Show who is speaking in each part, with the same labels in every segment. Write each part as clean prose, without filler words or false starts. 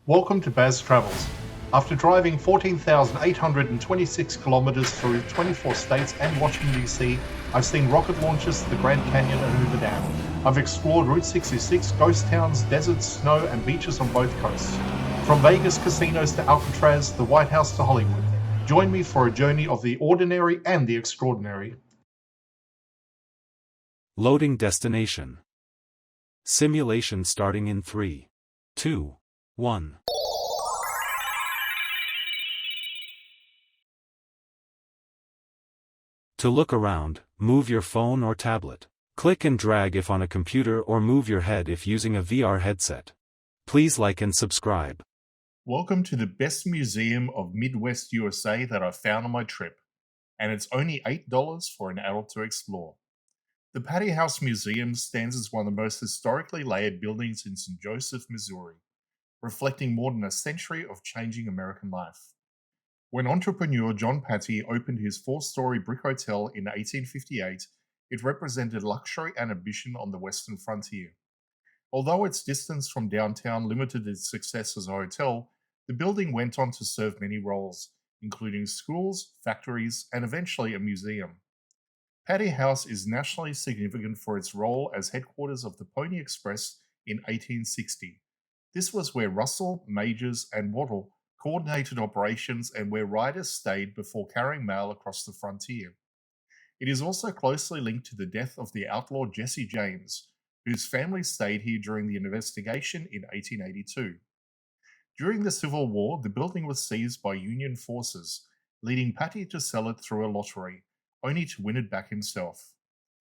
Speaker 1: Welcome to Baz Travels. After driving 14,826 kilometers through 24 states and Washington, D.C., I've seen rocket launches to the Grand Canyon and Hoover Dam. I've explored Route 66, ghost towns, deserts, snow, and beaches on both coasts. From Vegas casinos to Alcatraz, the White House to Hollywood. Join me for a journey of the ordinary and the extraordinary.
Speaker 2: Loading destination. Simulation starting in 3, 2, 1. To look around, move your phone or tablet. Click and drag if on a computer or move your head if using a VR headset. Please like and subscribe.
Speaker 1: Welcome to the best museum of Midwest USA that I found on my trip, and it's only $8 for an adult to explore. The Patee House Museum stands as one of the most historically layered buildings in St. Joseph, Missouri, reflecting more than a century of changing American life. When entrepreneur John Patee opened his 4-story brick hotel in 1858, it represented luxury and ambition on the western frontier. Although its distance from downtown limited its success as a hotel, the building went on to serve many roles, including schools, factories, and eventually a museum. Patee House is nationally significant for its role as headquarters of the Pony Express in 1860. This was where Russell, Majors, and Wattle coordinated operations and where riders stayed before carrying mail across the frontier. It is also closely linked to the death of the outlaw Jesse James, whose family stayed here during the investigation in 1882. During the Civil War, the building was seized by Union forces, leading Patee to sell it through a lottery, only to win it back himself.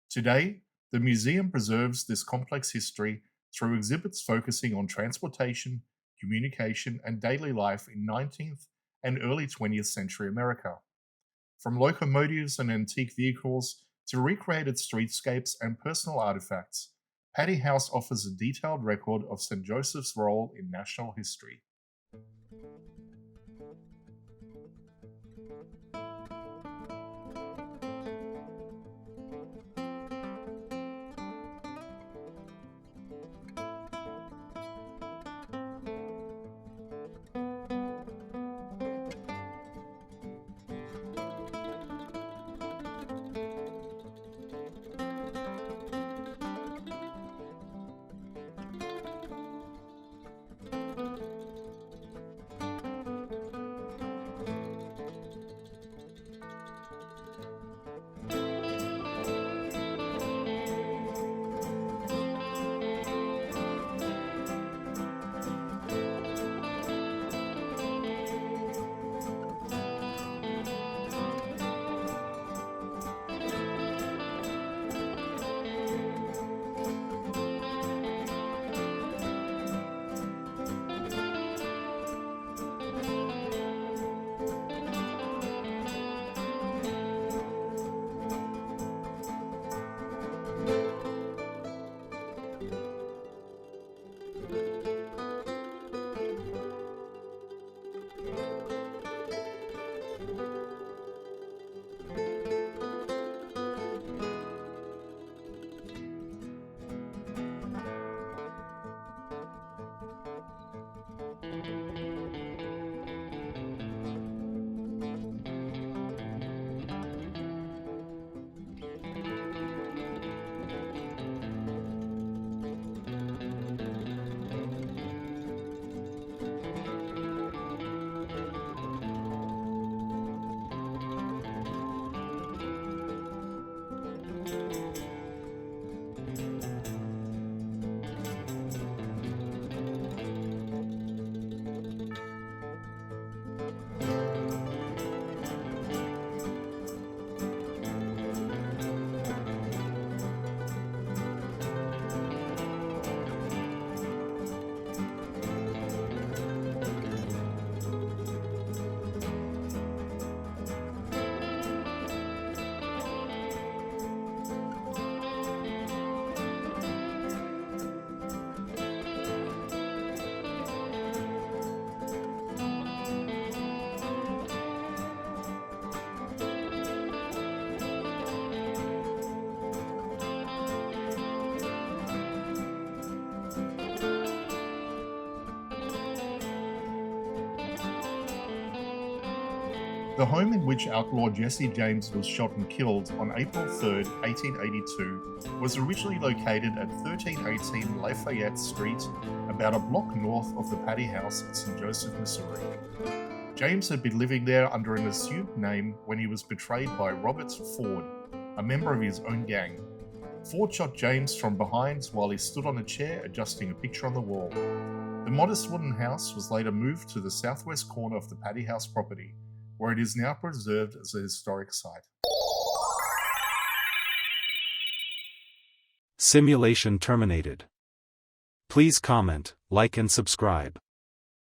Speaker 1: Today, the museum preserves this complex history through exhibits focusing on transportation, communication, and daily life in 19th and early 20th century America. From locomotives and antique vehicles to recreated streetscapes and personal artifacts, Patee House offers a detailed record of St. Joseph's role in national history. The home in which outlaw Jesse James was shot and killed on April 3, 1882, was originally located at 1318 Lafayette Street, about a block north of the Patee House in St. Joseph, Missouri. James had been living there under an assumed name when he was betrayed by Robert Ford, a member of his own gang. Ford shot James from behind while he stood on a chair adjusting a picture on the wall. The modest wooden house was later moved to the southwest corner of the Patee House property, where it is now preserved as a historic site.
Speaker 2: Simulation terminated. Please comment, like and subscribe.